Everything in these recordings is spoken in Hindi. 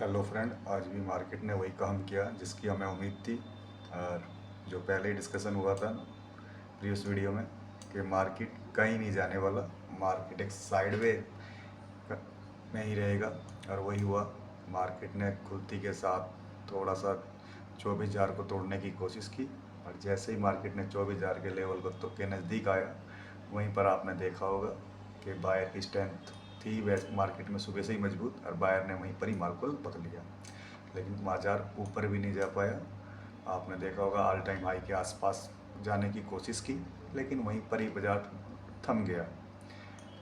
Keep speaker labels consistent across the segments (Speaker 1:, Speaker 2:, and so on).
Speaker 1: हेलो फ्रेंड, आज भी मार्केट ने वही काम किया जिसकी हमें उम्मीद थी। और जो पहले ही डिस्कशन हुआ था ना प्रीवियस वीडियो में कि मार्केट कहीं नहीं जाने वाला, मार्केट एक साइडवे में ही रहेगा। और वही हुआ। मार्केट ने खुलती के साथ थोड़ा सा 24,000 को तोड़ने की कोशिश की। और जैसे ही मार्केट ने 24,000 के लेवल को तो के नज़दीक आया, वहीं पर आपने देखा होगा कि बायर की स्ट्रेंथ थी वैसे मार्केट में सुबह से ही मजबूत, और बायर ने वहीं पर ही माल को पकड़ लिया। लेकिन बाजार ऊपर भी नहीं जा पाया। आपने देखा होगा ऑल टाइम हाई के आसपास जाने की कोशिश की, लेकिन वहीं पर ही बाजार थम गया।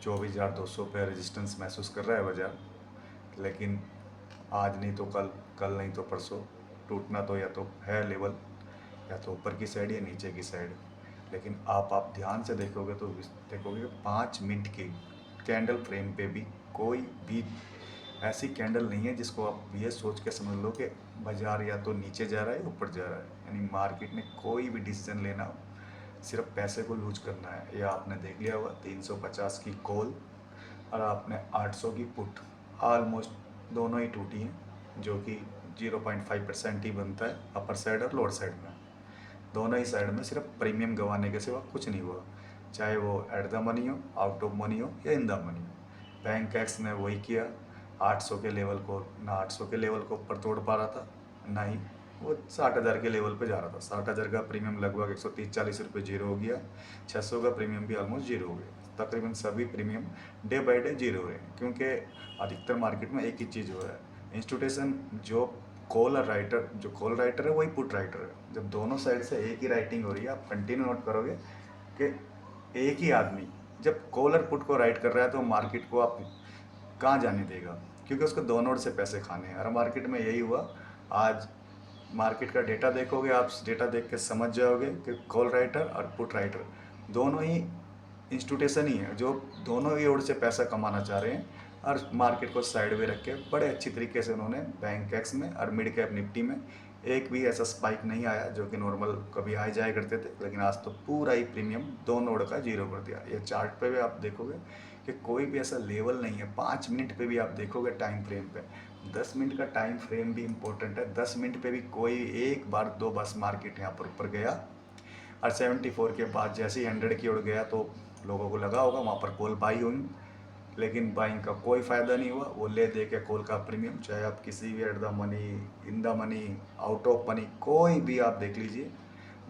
Speaker 1: 24,200 पे रेजिस्टेंस महसूस कर रहा है बाजार। लेकिन आज नहीं तो कल, कल नहीं तो परसों टूटना तो या तो है लेवल, या तो ऊपर की साइड या नीचे की साइड। लेकिन आप ध्यान से देखोगे तो देखोगे 5 मिनट की कैंडल फ्रेम पे भी कोई भी ऐसी कैंडल नहीं है जिसको आप ये सोच के समझ लो कि बाजार या तो नीचे जा रहा है ऊपर जा रहा है। यानी मार्केट में कोई भी डिसीजन लेना हो, सिर्फ पैसे को लूज करना है। या आपने देख लिया होगा 350 की कॉल और आपने 800 की पुट, ऑलमोस्ट दोनों ही टूटी हैं, जो कि 0.5% ही बनता है अपर साइड और लोअर साइड में। दोनों ही साइड में सिर्फ प्रीमियम गंवाने के सिवा कुछ नहीं हुआ, चाहे वो एट द मनी हो, आउट ऑफ मनी हो या इन द मनी हो। बैंक एक्स ने वही किया। 800 के लेवल को ना 800 के लेवल को ऊपर तोड़ पा रहा था, ना ही वो 60,000 के लेवल पे जा रहा था। 60,000 का प्रीमियम लगभग 130-40 रुपये जीरो हो गया। 600 का प्रीमियम भी ऑलमोस्ट जीरो हो गया। तकरीबन सभी premium day by day zero हो रहे हैं, क्योंकि अधिकतर मार्केट में एक ही चीज़ हो रहा है। इंस्टीट्यूशन जो कॉल और राइटर, जो कॉल राइटर है वही पुट राइटर है। जब दोनों साइड से एक ही राइटिंग हो रही है, आप कंटिन्यू नोट करोगे कि एक ही आदमी जब कॉल और पुट को राइट कर रहा है तो मार्केट को आप कहाँ जाने देगा, क्योंकि उसको दोनों ओर से पैसे खाने हैं। और मार्केट में यही हुआ। आज मार्केट का डेटा देखोगे, आप डेटा देख के समझ जाओगे कि कॉल राइटर और पुट राइटर दोनों ही इंस्टीट्यूशन ही है, जो दोनों ही ओर से पैसा कमाना चाह रहे हैं। और मार्केट को साइड में रख के बड़े अच्छी तरीके से उन्होंने बैंक एक्स में और मिड कैप निफ्टी में एक भी ऐसा स्पाइक नहीं आया, जो कि नॉर्मल कभी आए जाए करते थे। लेकिन आज तो पूरा ही प्रीमियम दोनों ओर का जीरो कर दिया। ये चार्ट पे भी आप देखोगे कि कोई भी ऐसा लेवल नहीं है। 5 मिनट पे भी आप देखोगे टाइम फ्रेम पे, 10 मिनट का टाइम फ्रेम भी इंपॉर्टेंट है। 10 मिनट पे भी कोई एक बार दो बस मार्केट यहाँ पर ऊपर गया, और 74 के बाद जैसे ही 100 की ओर गया तो लोगों को लगा होगा वहाँ पर कॉल बाई हुई। लेकिन बाइंग का कोई फ़ायदा नहीं हुआ। वो ले दे के कॉल का प्रीमियम, चाहे आप किसी भी at the money, in the money, out of money, कोई भी आप देख लीजिए,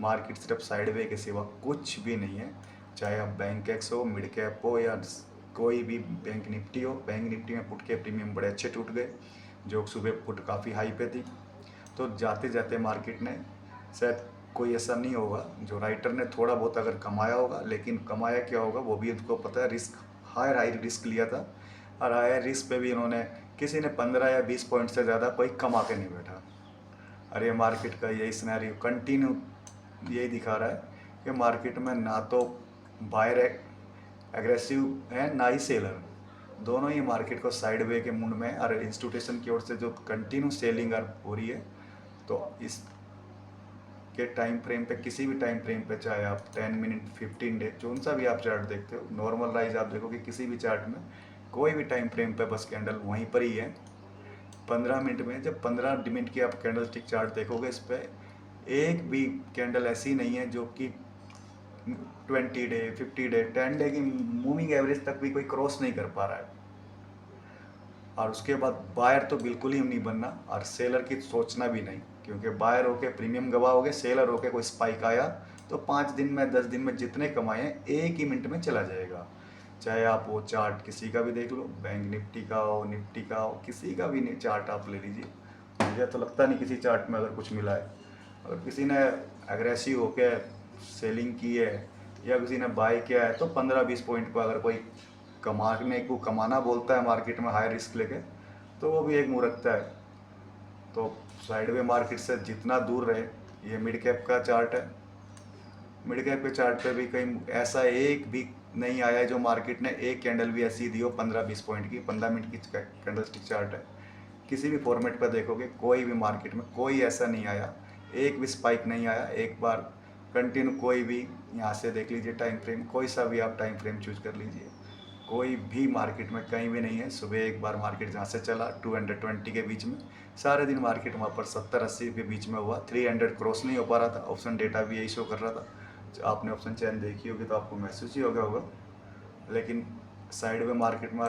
Speaker 1: मार्केट सिर्फ साइडवे के सिवा कुछ भी नहीं है। चाहे आप बैंक एक्स हो, मिड कैप हो, या कोई भी बैंक निफ्टी हो। बैंक निफ्टी में पुट के प्रीमियम बड़े अच्छे टूट गए, जो सुबह पुट काफ़ी हाई पे थी। तो जाते जाते मार्केट ने शायद कोई ऐसा नहीं होगा जो राइटर ने थोड़ा बहुत अगर कमाया होगा, लेकिन कमाया क्या होगा वो भी उनको पता है। रिस्क, हाई रिस्क लिया था, और हायर रिस्क पे भी इन्होंने, किसी ने 15 या 20 पॉइंट से ज़्यादा कोई कमा के नहीं बैठा। और ये मार्केट का यही सिनेरियो कंटिन्यू यही दिखा रहा है कि मार्केट में ना तो बायर एग्रेसिव है, ना ही सेलर। दोनों ही मार्केट को साइडवे के मूड में, और इंस्टीट्यूशन की ओर से जो कंटिन्यू सेलिंग हो रही है। तो इस के टाइम फ्रेम पे, किसी भी टाइम फ्रेम पे, चाहे आप 10 मिनट, 15 डे, जो सा भी आप चार्ट देखते हो, नॉर्मल राइज आप देखोगे किसी भी चार्ट में, कोई भी टाइम फ्रेम पे बस कैंडल वहीं पर ही है। 15 मिनट में जब 15 मिनट की आप कैंडल स्टिक चार्ट देखोगे, इस पर एक भी कैंडल ऐसी नहीं है जो कि 20 डे, 50 डे, 10 डे की मूविंग एवरेज तक भी कोई क्रॉस नहीं कर पा रहा है। और उसके बाद बायर तो बिल्कुल ही नहीं बनना, और सेलर की सोचना भी नहीं, क्योंकि बायर होके प्रीमियम गवाओगे, सेलर होके कोई स्पाइक आया तो 5 दिन में, 10 दिन में जितने कमाए एक ही मिनट में चला जाएगा। चाहे आप वो चार्ट किसी का भी देख लो, बैंक निफ्टी का हो, निफ्टी का हो, किसी का भी नहीं चार्ट आप ले लीजिए, मुझे तो लगता नहीं किसी चार्ट में अगर कुछ मिला है। अगर किसी ने एग्रेसिव होके सेलिंग की है या किसी ने बाय किया है, तो 15-20 पॉइंट को अगर कोई कमाने को कमाना बोलता है मार्केट में हाई रिस्क लेके, तो वो भी एक मूर्खता है। तो साइडवे मार्केट से जितना दूर रहे। ये मिड कैप का चार्ट है। मिड कैप के चार्ट पे भी कहीं ऐसा एक भी नहीं आया है जो मार्केट ने एक कैंडल भी ऐसी दी हो 15-20 पॉइंट की। 15 मिनट की कैंडल स्टिक चार्ट है। किसी भी फॉर्मेट पर देखोगे, कोई भी मार्केट में कोई ऐसा नहीं आया, एक भी स्पाइक नहीं आया एक बार कंटिन्यू। कोई भी यहाँ से देख लीजिए टाइम फ्रेम, कोई सा भी आप टाइम फ्रेम चूज कर लीजिए, कोई भी मार्केट में कहीं भी नहीं है। सुबह एक बार मार्केट जहाँ से चला 220 के बीच में, सारे दिन मार्केट वहाँ पर 70-80 के बीच में हुआ। 300 क्रॉस नहीं हो पा रहा था। ऑप्शन डेटा भी यही शो कर रहा था। आपने ऑप्शन चैन देखी होगी तो आपको महसूस ही हो गया होगा। लेकिन साइड में मार्केट में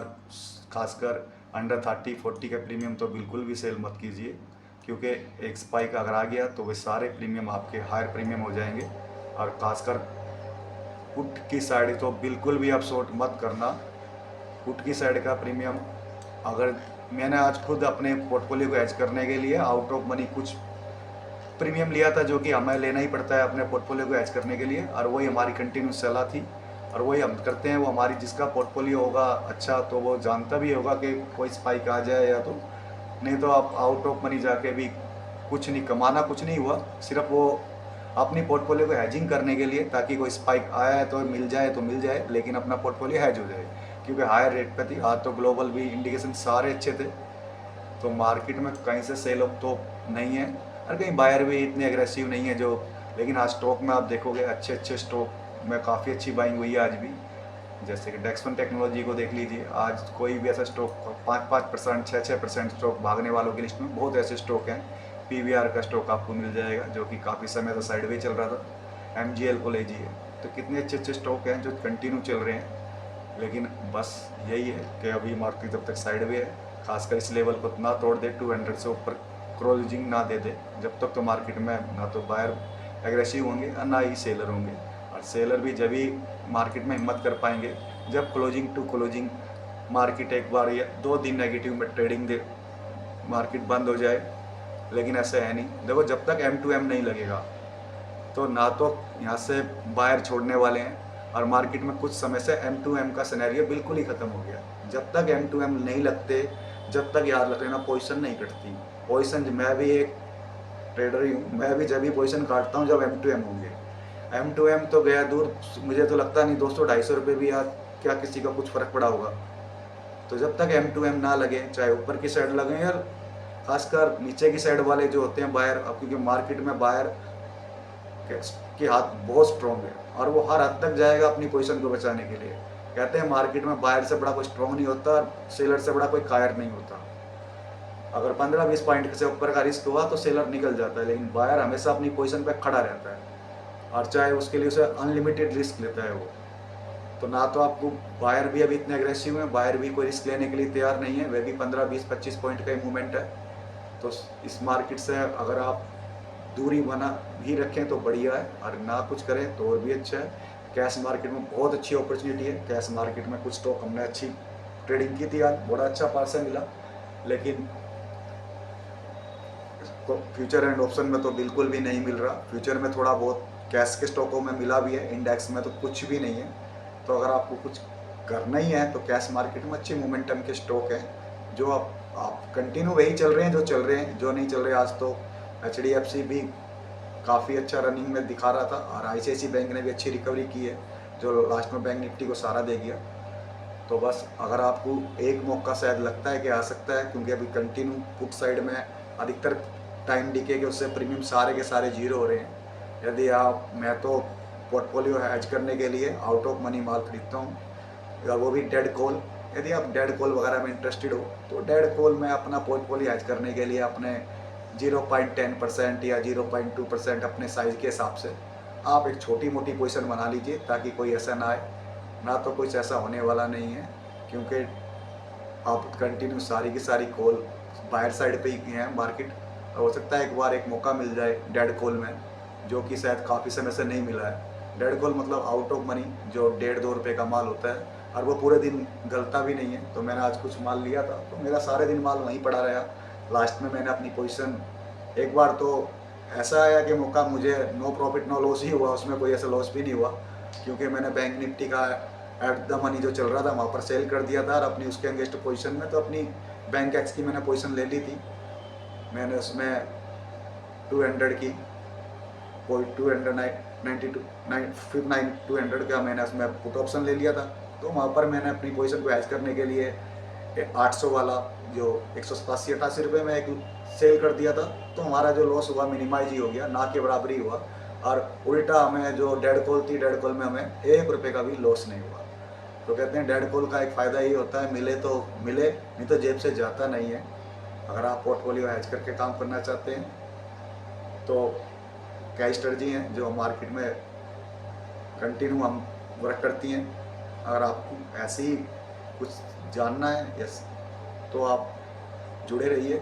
Speaker 1: खासकर अंडर 30-40 का प्रीमियम तो बिल्कुल भी सेल मत कीजिए, क्योंकि एक स्पाइक अगर आ गया तो वे सारे प्रीमियम आपके हायर प्रीमियम हो जाएंगे। और खासकर पुट की साइड तो बिल्कुल भी आप शॉर्ट मत करना। पुट की साइड का प्रीमियम, अगर मैंने आज खुद अपने पोर्टफोलियो को एज करने के लिए आउट ऑफ मनी कुछ प्रीमियम लिया था, जो कि हमें लेना ही पड़ता है अपने पोर्टफोलियो को एज करने के लिए, और वही हमारी कंटिन्यूस सलाह थी और वही हम करते हैं। वो हमारी जिसका पोर्टफोलियो होगा अच्छा तो वो जानता भी होगा कि कोई स्पाइक आ जाए या तो नहीं, तो आप आउट ऑफ मनी जाके भी कुछ नहीं कमाना, कुछ नहीं हुआ। सिर्फ वो अपनी पोर्टफोलियो को हैजिंग करने के लिए, ताकि कोई स्पाइक आया है तो मिल जाए, लेकिन अपना पोर्टफोलियो हैज हो जाए, क्योंकि हायर रेट पे थी। आज तो ग्लोबल भी इंडिकेशन सारे अच्छे थे, तो मार्केट में कहीं से सेल ऑफ तो नहीं है और कहीं बायर भी इतने एग्रेसिव नहीं है जो। लेकिन आज स्टॉक में आप देखोगे अच्छे स्टॉक में काफ़ी अच्छी बाइंग हुई है आज भी। जैसे कि डेक्सन टेक्नोलॉजी को देख लीजिए, आज कोई भी ऐसा स्टॉक 5-5%, 6-6% स्टॉक भागने वालों की लिस्ट में बहुत ऐसे स्टॉक हैं। पीवीआर का स्टॉक आपको मिल जाएगा जो कि काफ़ी समय से साइडवे चल रहा था। एमजीएल को लीजिए, तो कितने अच्छे स्टॉक हैं जो कंटिन्यू चल रहे हैं। लेकिन बस यही है कि अभी मार्केट जब तक साइडवे है, खासकर इस लेवल को ना तोड़ दे, 200 से ऊपर क्लोजिंग ना दे दे, जब तक तो मार्केट में ना तो बायर एग्रेसिव होंगे और ना ही सेलर होंगे। और सेलर भी जब ही मार्केट में हिम्मत कर पाएंगे जब क्लोजिंग टू क्लोजिंग मार्केट एक बार या 2 दिन नेगेटिव में ट्रेडिंग दे मार्केट बंद हो जाए। लेकिन ऐसा है नहीं। देखो, जब तक M2M नहीं लगेगा तो ना तो यहाँ से बायर छोड़ने वाले हैं, और मार्केट में कुछ समय से M2M का सिनेरियो बिल्कुल ही ख़त्म हो गया। जब तक M2M नहीं लगते, जब तक याद रख लेना पोजीशन नहीं कटती। पोजीशन, मैं भी एक ट्रेडर ही हूँ, मैं भी जब भी पोजीशन काटता हूँ जब M2M होंगे। M2M तो गया दूर, मुझे तो लगता नहीं 200-250 रुपये भी यार क्या किसी का कुछ फ़र्क पड़ा होगा। तो जब तक M2M ना लगे, चाहे ऊपर की साइड लगे या खासकर नीचे की साइड वाले जो होते हैं बायर, अब क्योंकि मार्केट में बायर के हाथ बहुत स्ट्रॉन्ग है और वो हर हद तक जाएगा अपनी पोजीशन को बचाने के लिए। कहते हैं मार्केट में बायर से बड़ा कोई स्ट्रॉन्ग नहीं होता और सेलर से बड़ा कोई कायर नहीं होता। अगर 15-20 पॉइंट से ऊपर का रिस्क हुआ तो सेलर निकल जाता है, लेकिन बायर हमेशा अपनी पोजीशन पे खड़ा रहता है, और चाहे उसके लिए उसे अनलिमिटेड रिस्क लेता है वो। तो ना तो आपको बायर भी अभी इतने एग्रेसिव हैं, बायर भी कोई रिस्क लेने के लिए तैयार नहीं है, वे भी 15-20-25 पॉइंट का ही मूवमेंट है। तो इस मार्केट से अगर आप दूरी बना भी रखें तो बढ़िया है, और ना कुछ करें तो और भी अच्छा है। कैश मार्केट में बहुत अच्छी अपॉर्चुनिटी है। कैश मार्केट में कुछ स्टॉक हमने अच्छी ट्रेडिंग की थी, आज बड़ा अच्छा पार्सल मिला। लेकिन फ्यूचर एंड ऑप्शन में तो बिल्कुल भी नहीं मिल रहा। फ्यूचर में थोड़ा बहुत कैश के स्टॉकों में मिला भी है, इंडेक्स में तो कुछ भी नहीं है। तो अगर आपको कुछ करना ही है तो कैश मार्केट में अच्छे मोमेंटम के स्टॉक हैं जो आप कंटिन्यू वही चल रहे हैं जो चल रहे हैं, जो नहीं चल रहे। आज तो HDFC भी काफ़ी अच्छा रनिंग में दिखा रहा था, और ICICI बैंक ने भी अच्छी रिकवरी की है जो लास्ट में बैंक निफ्टी को सहारा दे गया। तो बस अगर आपको एक मौका शायद लगता है कि आ सकता है, क्योंकि अभी कंटिन्यू पुट साइड में अधिकतर टाइम डीके के उससे प्रीमियम सारे के सारे जीरो हो रहे हैं। यदि आप, मैं तो पोर्टफोलियो हैज करने के लिए आउट ऑफ मनी माल खरीदता हूँ, या वो भी डेड कॉल। यदि आप डेड कॉल वगैरह में इंटरेस्टेड हो तो डेड कॉल में अपना पोर्टफोलियो हैज करने के लिए अपने 0.10% या 0.2% अपने साइज़ के हिसाब से आप एक छोटी मोटी पोजीशन बना लीजिए, ताकि कोई ऐसा ना आए। ना तो कुछ ऐसा होने वाला नहीं है, क्योंकि आप कंटिन्यू सारी की सारी कॉल बायर साइड पे ही हैं मार्केट। हो सकता है एक बार एक मौका मिल जाए डेड कॉल में, जो कि शायद काफ़ी समय से नहीं मिला है। डेड कॉल मतलब आउट ऑफ मनी, जो 1.5-2 रुपये का माल होता है और वो पूरे दिन गलता भी नहीं है। तो मैंने आज कुछ माल लिया था तो मेरा सारे दिन माल वहीं पड़ा रहा। लास्ट में मैंने अपनी पोजीशन, एक बार तो ऐसा आया कि मौका मुझे नो प्रॉफिट नो लॉस ही हुआ, उसमें कोई ऐसा लॉस भी नहीं हुआ, क्योंकि मैंने बैंक निफ्टी का एट द मनी जो चल रहा था वहाँ पर सेल कर दिया था, और अपनी उसके अगेंस्ट पोजीशन में तो अपनी बैंक एक्स की मैंने पोजीशन ले ली थी। मैंने उसमें 200 की 200 का मैंने उसमें पुट ऑप्शन ले लिया था। तो वहाँ पर मैंने अपनी पोजीशन को हैज करने के लिए 800 वाला जो 187-88 रुपये में एक सेल कर दिया था। तो हमारा जो लॉस हुआ मिनिमाइज ही हो गया, ना के बराबर ही हुआ। और उल्टा हमें जो डेड कॉल थी, डेड कॉल में हमें 1 रुपये का भी लॉस नहीं हुआ। तो कहते हैं डेड कॉल का एक फ़ायदा ये होता है, मिले तो मिले, नहीं तो जेब से जाता नहीं है। अगर आप पोर्टफोलियो हैज करके काम करना चाहते हैं तो क्या स्ट्रेटजी हैं जो मार्केट में कंटिन्यू हम वर्क करती हैं। अगर आपको ऐसे ही कुछ जानना है यस, तो आप जुड़े रहिए,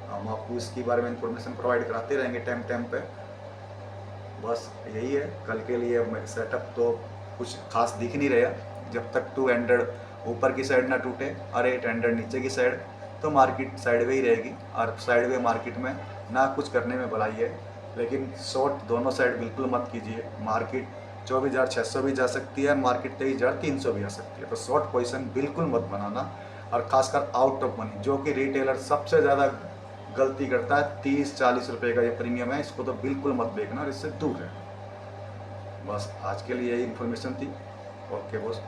Speaker 1: हम आपको इसके बारे में इंफॉर्मेशन प्रोवाइड कराते रहेंगे टाइम टाइम पे। बस यही है कल के लिए। अब मेरा सेटअप तो कुछ खास दिख नहीं रहा, जब तक 200 ऊपर की साइड ना टूटे और 800 नीचे की साइड, तो मार्केट साइडवे ही रहेगी। और साइडवे मार्केट में ना कुछ करने में भलाई है, लेकिन शॉर्ट दोनों साइड बिल्कुल मत कीजिए। मार्केट 24,600 भी जा सकती है, मार्केट 23,300 भी आ सकती है, तो शॉर्ट पोजीशन बिल्कुल मत बनाना। और खासकर आउट ऑफ मनी, जो कि रिटेलर सबसे ज़्यादा गलती करता है, 30-40 रुपये का ये प्रीमियम है, इसको तो बिल्कुल मत देखना और इससे दूर रहना। बस आज के लिए यही इन्फॉर्मेशन थी। Okay boss.